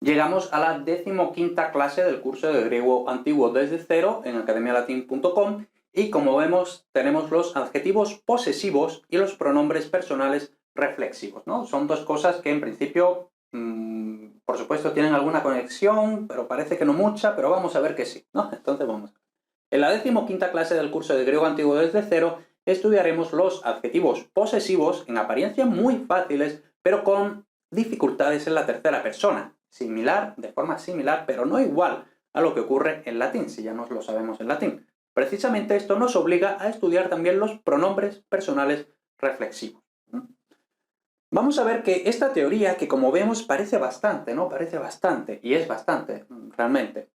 Llegamos a la 15ª clase del curso de griego antiguo desde cero en academialatin.com y como vemos tenemos los adjetivos posesivos y los pronombres personales reflexivos, ¿no? Son dos cosas que en principio, por supuesto, tienen alguna conexión, pero parece que no mucha, pero vamos a ver que sí, ¿no? Entonces vamos. En la 15ª clase del curso de griego antiguo desde cero estudiaremos los adjetivos posesivos, en apariencia muy fáciles, pero con dificultades en la tercera persona. De forma similar, pero no igual a lo que ocurre en latín, si ya nos lo sabemos en latín. Precisamente esto nos obliga a estudiar también los pronombres personales reflexivos. Vamos a ver que esta teoría, que como vemos parece bastante, ¿no? Parece bastante, y es bastante, realmente.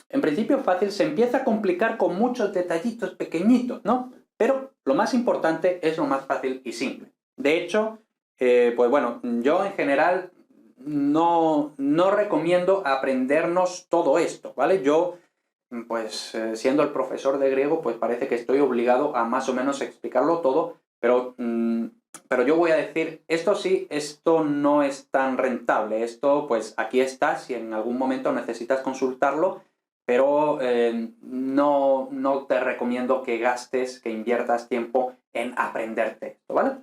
En principio fácil, se empieza a complicar con muchos detallitos pequeñitos, ¿no? Pero lo más importante es lo más fácil y simple. De hecho, pues bueno, yo en general no recomiendo aprendernos todo esto, ¿vale? Yo, pues siendo el profesor de griego, pues parece que estoy obligado a más o menos explicarlo todo, pero yo voy a decir, esto sí, esto no es tan rentable, esto pues aquí está, si en algún momento necesitas consultarlo, pero no te recomiendo que inviertas tiempo en aprenderte esto, ¿vale?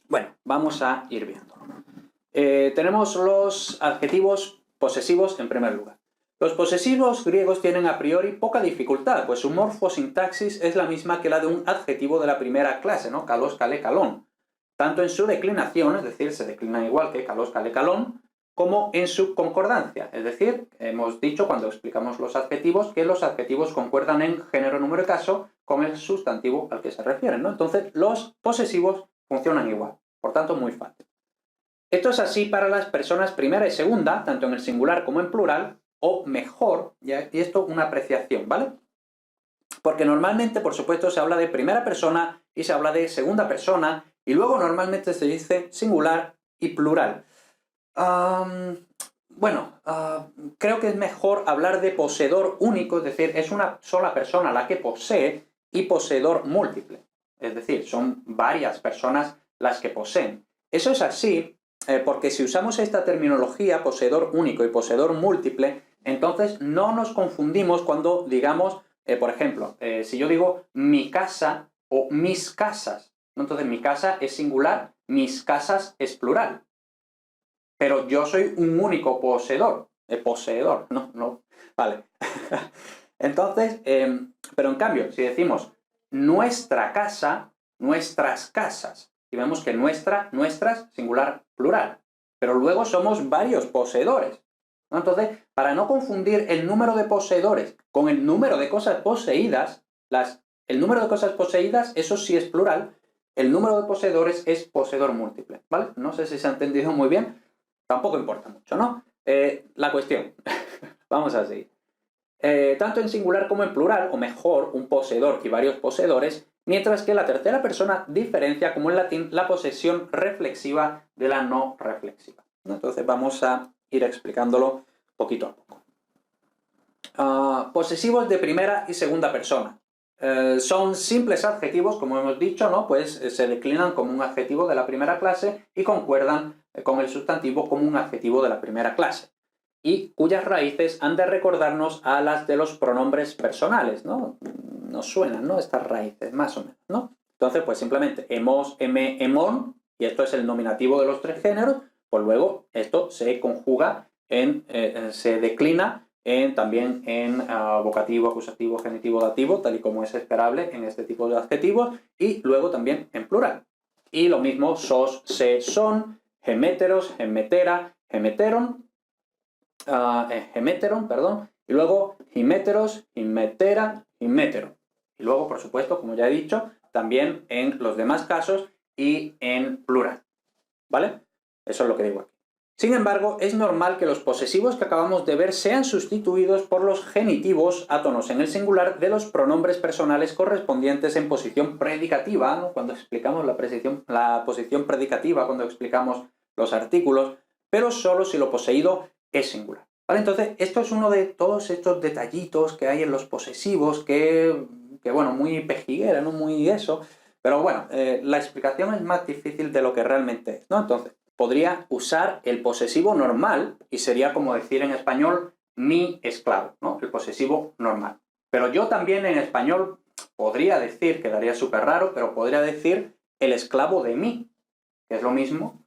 Bueno, vamos a ir viendo. Tenemos los adjetivos posesivos en primer lugar. Los posesivos griegos tienen a priori poca dificultad, pues su morfosintaxis es la misma que la de un adjetivo de la primera clase, ¿no? Kalos, kale, kalon. Tanto en su declinación, es decir, se declinan igual que kalos, kale, kalon, como en su concordancia. Es decir, hemos dicho cuando explicamos los adjetivos que los adjetivos concuerdan en género, número y caso con el sustantivo al que se refieren, ¿no? Entonces, los posesivos funcionan igual. Por tanto, muy fácil. Esto es así para las personas primera y segunda, tanto en el singular como en plural, o mejor, y esto una apreciación, ¿vale? Porque normalmente, por supuesto, se habla de primera persona y se habla de segunda persona, y luego normalmente se dice singular y plural. Creo que es mejor hablar de poseedor único, es decir, es una sola persona la que posee, y poseedor múltiple. Es decir, son varias personas las que poseen. Eso es así porque si usamos esta terminología, poseedor único y poseedor múltiple, entonces no nos confundimos cuando digamos, por ejemplo, si yo digo mi casa o mis casas, entonces mi casa es singular, mis casas es plural. Pero yo soy un único poseedor. No. Vale. Entonces, pero en cambio, si decimos nuestra casa, nuestras casas, y vemos que nuestras, singular, plural. Pero luego somos varios poseedores, ¿no? Entonces, para no confundir el número de poseedores con el número de cosas poseídas, el número de cosas poseídas, eso sí es plural, el número de poseedores es poseedor múltiple, ¿vale? No sé si se ha entendido muy bien. Tampoco importa mucho, ¿no? La cuestión. Vamos a seguir. Tanto en singular como en plural, o mejor, un poseedor y varios poseedores, mientras que la tercera persona diferencia, como en latín, la posesión reflexiva de la no reflexiva. Entonces vamos a ir explicándolo poquito a poco. Posesivos de primera y segunda persona. Son simples adjetivos, como hemos dicho, ¿no? Pues se declinan como un adjetivo de la primera clase y concuerdan con el sustantivo como un adjetivo de la primera clase, y cuyas raíces han de recordarnos a las de los pronombres personales, ¿no? Nos suenan, ¿no? Estas raíces, más o menos, ¿no? Entonces, pues simplemente hemos, emon, y esto es el nominativo de los tres géneros, pues luego esto se conjuga se declina también en vocativo, acusativo, genitivo, dativo, tal y como es esperable en este tipo de adjetivos, y luego también en plural. Y lo mismo sos, se, son, geméteros, gemetera, gemeteron, gemeteron, perdón, y luego giméteros, gimetera, gimétero. Y luego, por supuesto, como ya he dicho, también en los demás casos y en plural, ¿vale? Eso es lo que digo aquí. Sin embargo, es normal que los posesivos que acabamos de ver sean sustituidos por los genitivos átonos en el singular de los pronombres personales correspondientes en posición predicativa, ¿no? Cuando explicamos la posición predicativa, cuando explicamos los artículos, pero solo si lo poseído es singular, ¿vale? Entonces, esto es uno de todos estos detallitos que hay en los posesivos que bueno, muy pejiguera, no muy eso, pero bueno, la explicación es más difícil de lo que realmente es, ¿no? Entonces, podría usar el posesivo normal y sería como decir en español mi esclavo, ¿no? El posesivo normal. Pero yo también en español podría decir, quedaría súper raro, pero podría decir el esclavo de mí, que es lo mismo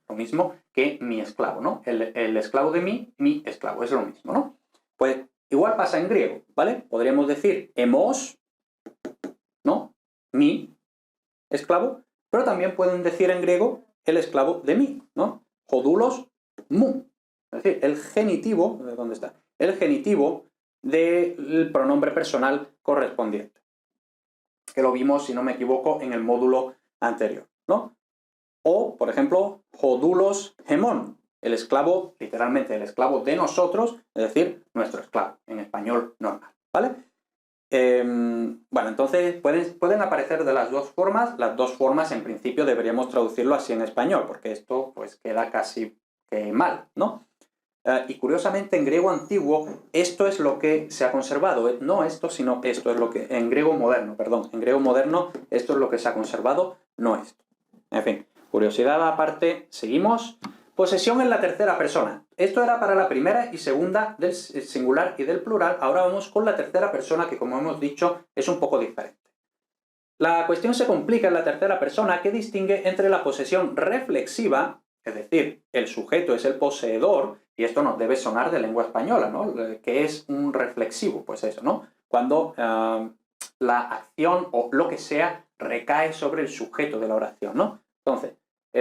que mi esclavo, ¿no? El esclavo de mí, mi esclavo, es lo mismo, ¿no? Pues igual pasa en griego, ¿vale? Podríamos decir hemos, ¿no? Mi esclavo, pero también pueden decir en griego el esclavo de mí, ¿no? Jodulos mu. Es decir, el genitivo, ¿dónde está? El genitivo del pronombre personal correspondiente. Que lo vimos, si no me equivoco, en el módulo anterior, ¿no? O, por ejemplo, jodulos hemón, el esclavo, literalmente el esclavo de nosotros, es decir, nuestro esclavo, en español normal, ¿vale? Bueno, entonces pueden aparecer de las dos formas en principio deberíamos traducirlo así en español, porque esto pues queda casi que mal, ¿no? Y curiosamente en griego antiguo esto es lo que se ha conservado, no esto, sino esto es lo que, en griego moderno, perdón, en griego moderno esto es lo que se ha conservado, no esto. En fin, curiosidad aparte, seguimos. Posesión en la tercera persona. Esto era para la primera y segunda del singular y del plural. Ahora vamos con la tercera persona, que como hemos dicho, es un poco diferente. La cuestión se complica en la tercera persona, que distingue entre la posesión reflexiva, es decir, el sujeto es el poseedor, y esto nos debe sonar de lengua española, ¿no? ¿Qué es un reflexivo? Pues eso, ¿no? Cuando la acción o lo que sea recae sobre el sujeto de la oración, ¿no? Entonces,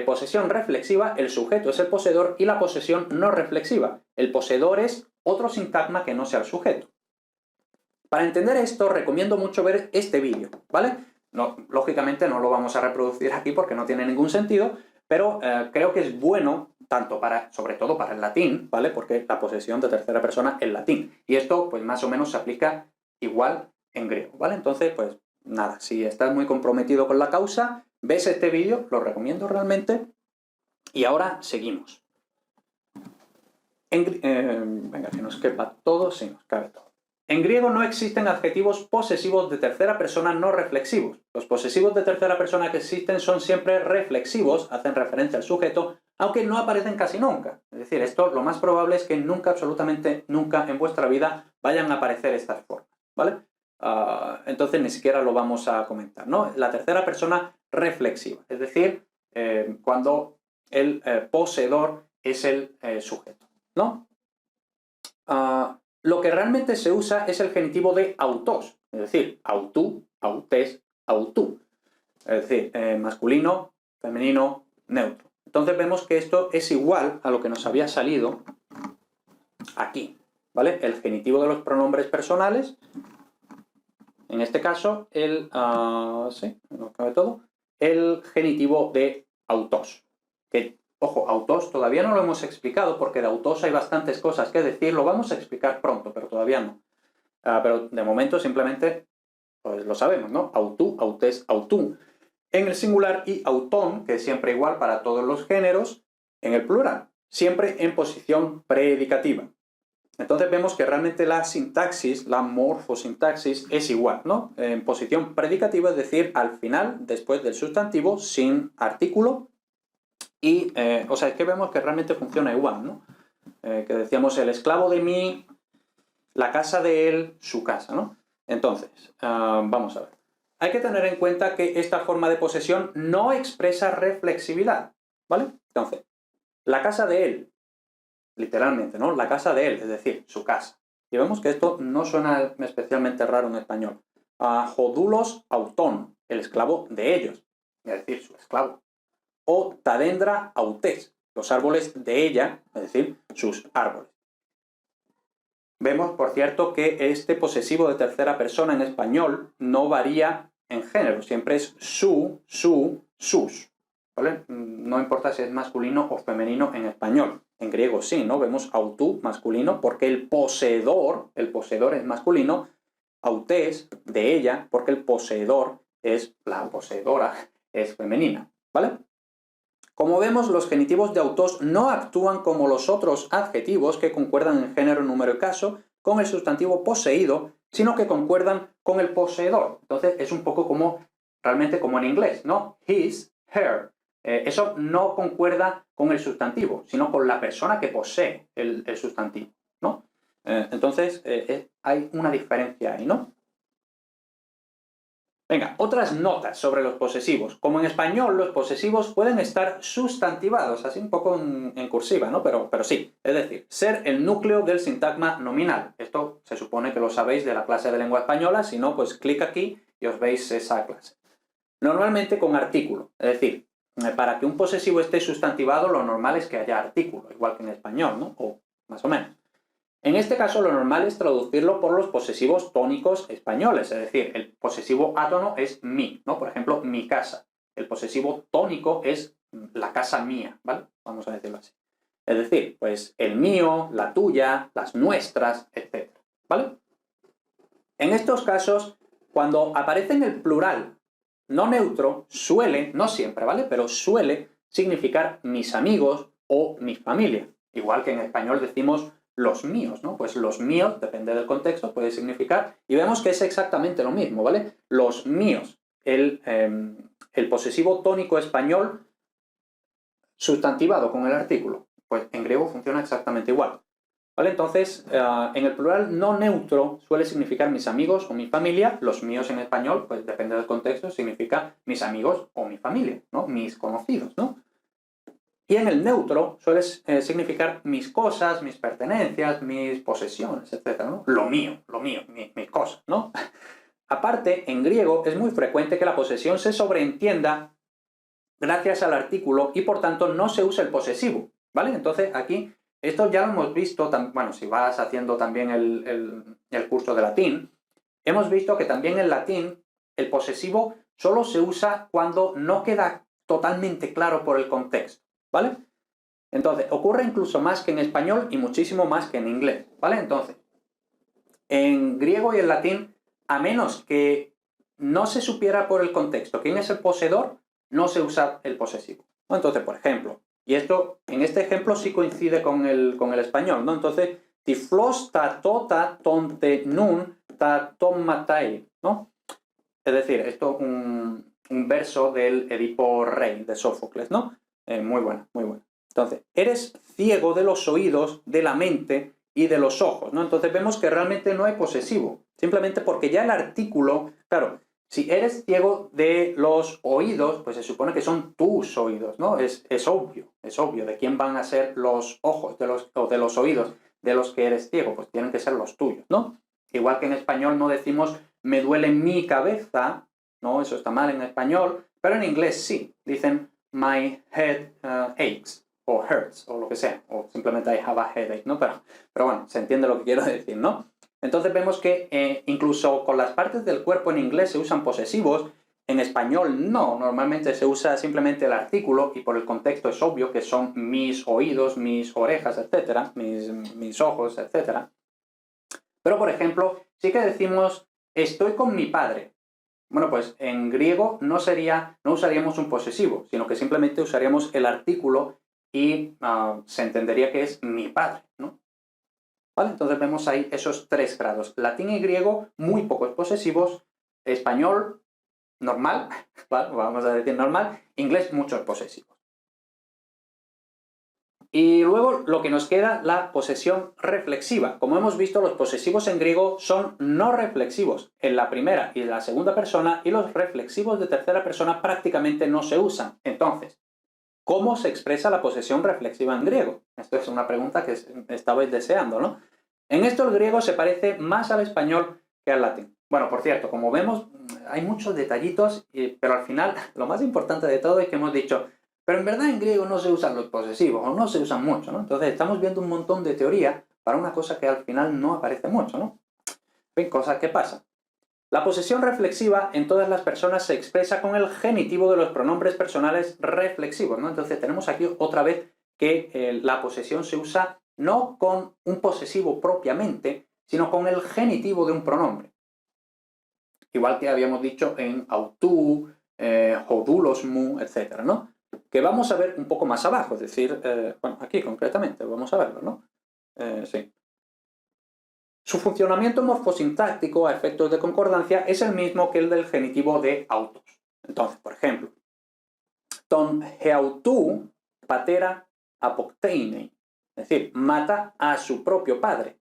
posesión reflexiva, el sujeto es el poseedor, y la posesión no reflexiva. El poseedor es otro sintagma que no sea el sujeto. Para entender esto, recomiendo mucho ver este vídeo, ¿vale? No, lógicamente no lo vamos a reproducir aquí porque no tiene ningún sentido, pero creo que es bueno, sobre todo para el latín, ¿vale? Porque la posesión de tercera persona es latín. Y esto, pues más o menos se aplica igual en griego, ¿vale? Entonces, pues nada, si estás muy comprometido con la causa, ves este vídeo, lo recomiendo realmente. Y ahora seguimos. Venga, que nos quepa todo, sí, nos cabe todo. En griego no existen adjetivos posesivos de tercera persona no reflexivos. Los posesivos de tercera persona que existen son siempre reflexivos, hacen referencia al sujeto, aunque no aparecen casi nunca. Es decir, esto lo más probable es que nunca, absolutamente nunca en vuestra vida vayan a aparecer estas formas, ¿vale? Entonces ni siquiera lo vamos a comentar, ¿no? La tercera persona reflexiva, es decir, cuando el poseedor es el sujeto, ¿no? Lo que realmente se usa es el genitivo de autos, es decir, autú, autes, autú. Es decir, masculino, femenino, neutro. Entonces vemos que esto es igual a lo que nos había salido aquí, ¿vale? El genitivo de los pronombres personales, en este caso, sí, no cabe todo, el genitivo de autos, que ojo, autos todavía no lo hemos explicado porque de autos hay bastantes cosas que decir, lo vamos a explicar pronto, pero todavía no. Pero de momento simplemente pues lo sabemos, ¿no? Autú, autes, autú en el singular y autón, que es siempre igual para todos los géneros, en el plural, siempre en posición predicativa. Entonces vemos que realmente la sintaxis, la morfosintaxis, es igual, ¿no? En posición predicativa, es decir, al final, después del sustantivo, sin artículo. Y, o sea, es que vemos que realmente funciona igual, ¿no? Que decíamos el esclavo de mí, la casa de él, su casa, ¿no? Entonces, vamos a ver. Hay que tener en cuenta que esta forma de posesión no expresa reflexividad, ¿vale? Entonces, la casa de él, literalmente, ¿no? La casa de él, es decir, su casa. Y vemos que esto no suena especialmente raro en español. Jodulos autón, el esclavo de ellos, es decir, su esclavo. O tadendra autes, los árboles de ella, es decir, sus árboles. Vemos, por cierto, que este posesivo de tercera persona en español no varía en género, siempre es su, sus, ¿vale? No importa si es masculino o femenino en español. En griego sí, ¿no? Vemos autú, masculino, porque el poseedor es masculino, autes, de ella, porque el poseedor es, la poseedora, es femenina, ¿vale? Como vemos, los genitivos de autos no actúan como los otros adjetivos que concuerdan en género, número y caso con el sustantivo poseído, sino que concuerdan con el poseedor. Entonces es un poco como, realmente como en inglés, ¿no? His, her. Eso no concuerda con el sustantivo, sino con la persona que posee el sustantivo, ¿no? Entonces, hay una diferencia ahí, ¿no? Venga, otras notas sobre los posesivos. Como en español, los posesivos pueden estar sustantivados, así un poco en cursiva, ¿no? Pero sí, es decir, ser el núcleo del sintagma nominal. Esto se supone que lo sabéis de la clase de lengua española, si no, pues clic aquí y os veis esa clase. Normalmente con artículo, es decir, para que un posesivo esté sustantivado, lo normal es que haya artículo, igual que en español, ¿no? O más o menos. En este caso, lo normal es traducirlo por los posesivos tónicos españoles, es decir, el posesivo átono es mi, ¿no? Por ejemplo, mi casa. El posesivo tónico es la casa mía, ¿vale? Vamos a decirlo así. Es decir, pues el mío, la tuya, las nuestras, etc. ¿Vale? En estos casos, cuando aparece en el plural no neutro, suele, no siempre, ¿vale? Pero suele significar mis amigos o mi familia. Igual que en español decimos los míos, ¿no? Pues los míos, depende del contexto, puede significar, y vemos que es exactamente lo mismo, ¿vale? Los míos, el posesivo tónico español sustantivado con el artículo, pues en griego funciona exactamente igual, ¿vale? Entonces, en el plural no neutro suele significar mis amigos o mi familia, los míos en español, pues depende del contexto, significa mis amigos o mi familia, ¿no? Mis conocidos, ¿no? Y en el neutro suele significar mis cosas, mis pertenencias, mis posesiones, etc., ¿no? Lo mío, mis cosas, ¿no? Aparte, en griego es muy frecuente que la posesión se sobreentienda gracias al artículo y por tanto no se usa el posesivo, ¿vale? Entonces aquí, esto ya lo hemos visto, bueno, si vas haciendo también el curso de latín, hemos visto que también en latín el posesivo solo se usa cuando no queda totalmente claro por el contexto, ¿vale? Entonces, ocurre incluso más que en español y muchísimo más que en inglés, ¿vale? Entonces, en griego y en latín, a menos que no se supiera por el contexto quién es el poseedor, no se usa el posesivo, ¿no? Entonces, por ejemplo, y esto, en este ejemplo sí coincide con el español, ¿no? Entonces, tiflos ta tota tonte nun ta tomatai, ¿no? Es decir, esto un verso del Edipo Rey de Sófocles, ¿no? Muy bueno, muy bueno. Entonces, eres ciego de los oídos, de la mente y de los ojos, ¿no? Entonces vemos que realmente no hay posesivo, simplemente porque ya el artículo, claro, si eres ciego de los oídos, pues se supone que son tus oídos, ¿no? Es obvio de quién van a ser los ojos o de los oídos de los que eres ciego, pues tienen que ser los tuyos, ¿no? Igual que en español no decimos me duele mi cabeza, ¿no? Eso está mal en español, pero en inglés sí, dicen my head aches, o hurts, o lo que sea, o simplemente I have a headache, ¿no? Pero bueno, se entiende lo que quiero decir, ¿no? Entonces vemos que incluso con las partes del cuerpo en inglés se usan posesivos, en español no, normalmente se usa simplemente el artículo y por el contexto es obvio que son mis oídos, mis orejas, etcétera, mis ojos, etcétera. Pero, por ejemplo, sí que decimos estoy con mi padre. Bueno, pues en griego no usaríamos un posesivo, sino que simplemente usaríamos el artículo y se entendería que es mi padre, ¿no? ¿Vale? Entonces vemos ahí esos 3 grados. Latín y griego, muy pocos posesivos. Español, normal, ¿vale? Vamos a decir normal. Inglés, muchos posesivos. Y luego lo que nos queda, la posesión reflexiva. Como hemos visto, los posesivos en griego son no reflexivos en la primera y en la segunda persona, y los reflexivos de tercera persona prácticamente no se usan. Entonces, ¿cómo se expresa la posesión reflexiva en griego? Esto es una pregunta que estabais deseando, ¿no? En esto el griego se parece más al español que al latín. Bueno, por cierto, como vemos, hay muchos detallitos, pero al final lo más importante de todo es que hemos dicho pero en verdad en griego no se usan los posesivos, o no se usan mucho, ¿no? Entonces estamos viendo un montón de teoría para una cosa que al final no aparece mucho, ¿no? En fin, cosas que pasan. La posesión reflexiva en todas las personas se expresa con el genitivo de los pronombres personales reflexivos, ¿no? Entonces tenemos aquí otra vez que la posesión se usa no con un posesivo propiamente, sino con el genitivo de un pronombre. Igual que habíamos dicho en autú, hodulosmu, etc., ¿no? Que vamos a ver un poco más abajo, es decir, bueno, aquí concretamente, vamos a verlo, ¿no? Sí. Su funcionamiento morfosintáctico a efectos de concordancia es el mismo que el del genitivo de autos. Entonces, por ejemplo, ton heautou patera apokteinei. Es decir, mata a su propio padre.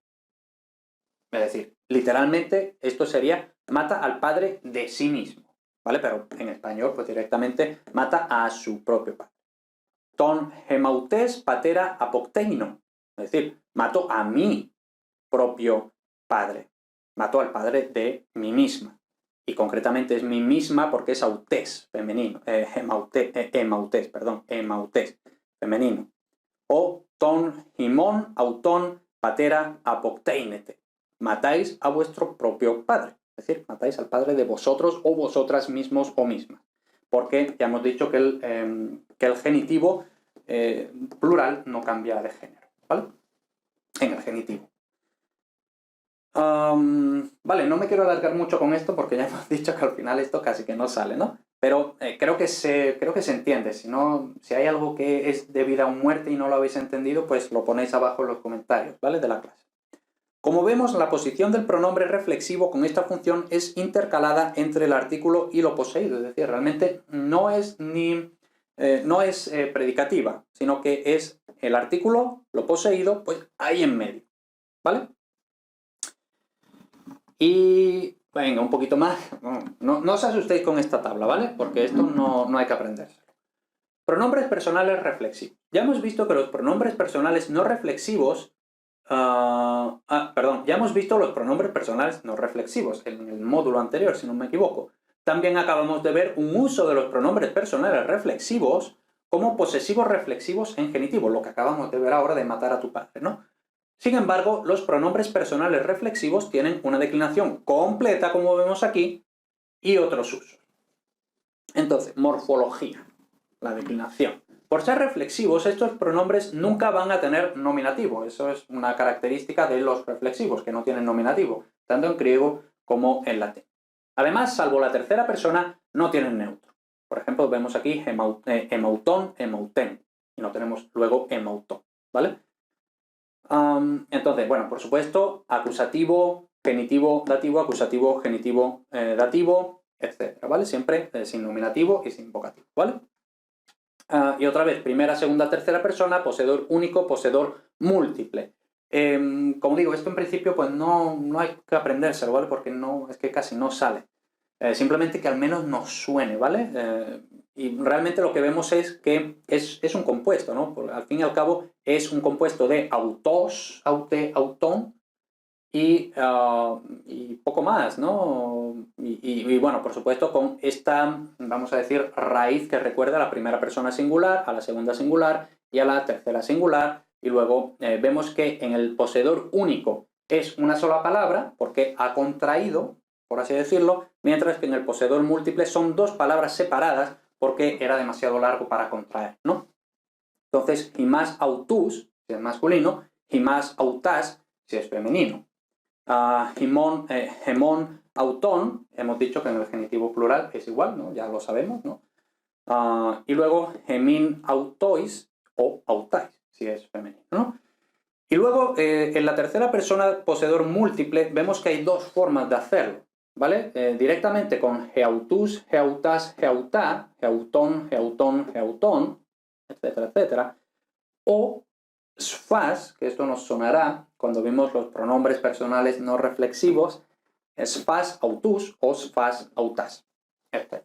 Es decir, literalmente esto sería mata al padre de sí mismo, ¿vale? Pero en español, pues directamente mata a su propio padre. Ton hemautes patera apokteino. Es decir, mato a mi propio padre. Mato al padre de mí misma. Y concretamente es mí misma porque es autes, femenino. Emautes, femenino. O ton himon auton patera apokteinete. Matáis a vuestro propio padre. Es decir, matáis al padre de vosotros o vosotras mismos o mismas. Porque ya hemos dicho que el genitivo plural no cambia de género, ¿vale? En el genitivo. Vale, no me quiero alargar mucho con esto porque ya hemos dicho que al final esto casi que no sale, ¿no? Pero creo que se entiende. Si hay algo que es de vida o muerte y no lo habéis entendido, pues lo ponéis abajo en los comentarios, ¿vale? De la clase. Como vemos, la posición del pronombre reflexivo con esta función es intercalada entre el artículo y lo poseído. Es decir, realmente no es predicativa, sino que es el artículo, lo poseído, pues ahí en medio, ¿vale? Y venga, un poquito más. No os asustéis con esta tabla, ¿vale? Porque esto no hay que aprenderse. Pronombres personales reflexivos. Ya hemos visto que los pronombres personales no reflexivos... ya hemos visto los pronombres personales no reflexivos en el módulo anterior, si no me equivoco. También acabamos de ver un uso de los pronombres personales reflexivos como posesivos reflexivos en genitivo, lo que acabamos de ver ahora de matar a tu padre, ¿no? Sin embargo, los pronombres personales reflexivos tienen una declinación completa, como vemos aquí, y otros usos. Entonces, morfología, la declinación. Por ser reflexivos, estos pronombres nunca van a tener nominativo. Eso es una característica de los reflexivos, que no tienen nominativo, tanto en griego como en latín. Además, salvo la tercera persona, no tienen neutro. Por ejemplo, vemos aquí hemauton, hemauten, y no tenemos luego hemautón, ¿vale? Entonces, bueno, por supuesto, acusativo, genitivo, dativo, acusativo, genitivo, dativo, etcétera, ¿vale? Siempre sin nominativo y sin vocativo, ¿vale? Y otra vez, primera, segunda, tercera persona, poseedor único, poseedor múltiple. Como digo, esto en principio pues no hay que aprendérselo, ¿vale? Porque es que casi no sale. Simplemente que al menos nos suene, ¿vale? Y realmente lo que vemos es que es un compuesto, ¿no? Al fin y al cabo es un compuesto de autos, aute, autón y poco más, ¿no? Y bueno, por supuesto con esta, vamos a decir, raíz que recuerda a la primera persona singular, a la segunda singular y a la tercera singular. Y luego vemos que en el poseedor único es una sola palabra porque ha contraído, por así decirlo, mientras que en el poseedor múltiple son dos palabras separadas porque era demasiado largo para contraer, ¿no? Entonces, himas autus, si es masculino, himas autas, si es femenino. Hemón autón, hemos dicho que en el genitivo plural es igual, ¿no? Ya lo sabemos, ¿no? Y luego hemin autois o autais, si es femenino, ¿no? Y luego, en la tercera persona poseedor múltiple, vemos que hay dos formas de hacerlo, ¿vale? Directamente con heautus, heautas, heautá, heautón, heautón, heautón, etcétera, etcétera. O sfas, que esto nos sonará cuando vimos los pronombres personales no reflexivos, sfas autus o sfas autas, etc.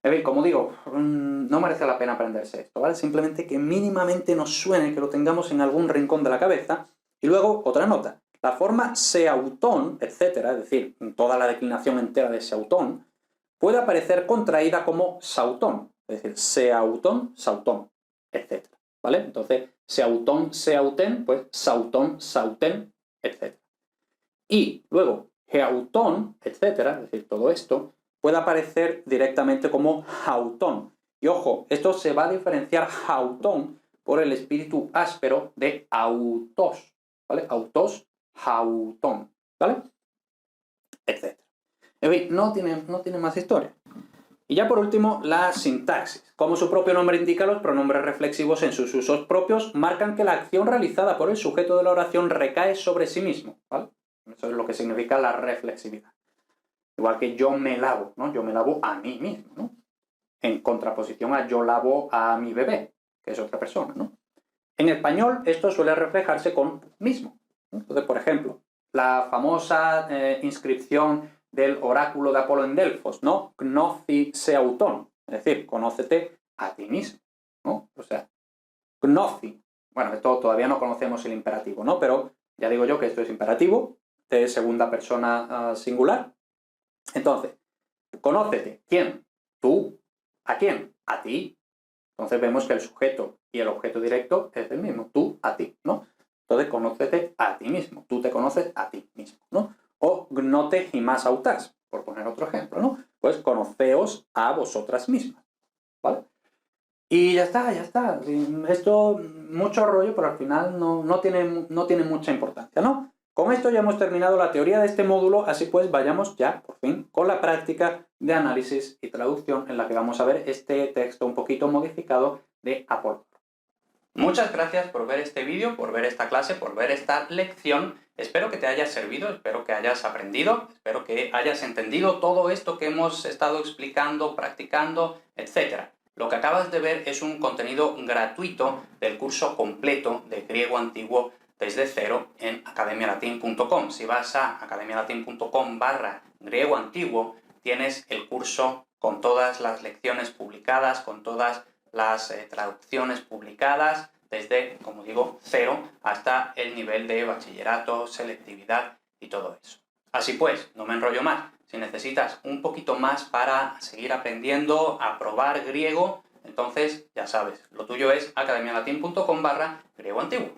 En fin, como digo, no merece la pena aprenderse esto, ¿vale? Simplemente que mínimamente nos suene, que lo tengamos en algún rincón de la cabeza. Y luego, otra nota, la forma seautón, etc., es decir, toda la declinación entera de seautón, puede aparecer contraída como sautón, es decir, seautón, sautón, etc., ¿vale? Entonces, seautón, seauten, pues sautón, sauten, etc. Y luego, geautón, etcétera, es decir, todo esto, puede aparecer directamente como jautón. Y ojo, esto se va a diferenciar jautón por el espíritu áspero de autos, ¿vale? Autos, jautón, ¿vale? Etcétera. En fin, no tiene más historia. Y ya por último, la sintaxis. Como su propio nombre indica, los pronombres reflexivos en sus usos propios marcan que la acción realizada por el sujeto de la oración recae sobre sí mismo, ¿vale? Eso es lo que significa la reflexividad. Igual que yo me lavo, ¿no? Yo me lavo a mí mismo, ¿no? en contraposición a yo lavo a mi bebé, que es otra persona, ¿no? En español esto suele reflejarse con mismo. Entonces, por ejemplo, la famosa inscripción del oráculo de Apolo en Delfos, ¿no? Gnosi se autón, es decir, conócete a ti mismo, ¿no? O sea, gnosi. Bueno, esto todavía no conocemos el imperativo, ¿no? Pero ya digo yo que esto es imperativo de segunda persona singular. Entonces, conócete. ¿Quién? Tú. ¿A quién? A ti. Entonces vemos que el sujeto y el objeto directo es el mismo. Tú, a ti, ¿no? Entonces, conócete a ti mismo. Tú te conoces a ti mismo, ¿no? O gnote himas autas, por poner otro ejemplo, ¿no? Pues conoceos a vosotras mismas, ¿vale? Y ya está, ya está. Esto, mucho rollo, pero al final no tiene mucha importancia, ¿no? Con esto ya hemos terminado la teoría de este módulo, así pues vayamos ya, por fin, con la práctica de análisis y traducción en la que vamos a ver este texto un poquito modificado de Apolo. Muchas gracias por ver este vídeo, por ver esta clase, por ver esta lección. Espero que te haya servido, espero que hayas aprendido, espero que hayas entendido todo esto que hemos estado explicando, practicando, etc. Lo que acabas de ver es un contenido gratuito del curso completo de griego antiguo desde cero en academialatin.com. Si vas a academialatin.com/griego antiguo, tienes el curso con todas las lecciones publicadas, con todas las traducciones publicadas, desde, como digo, cero hasta el nivel de bachillerato, selectividad y todo eso. Así pues, no me enrollo más. Si necesitas un poquito más para seguir aprendiendo a probar griego, entonces ya sabes, lo tuyo es academialatin.com/griego antiguo.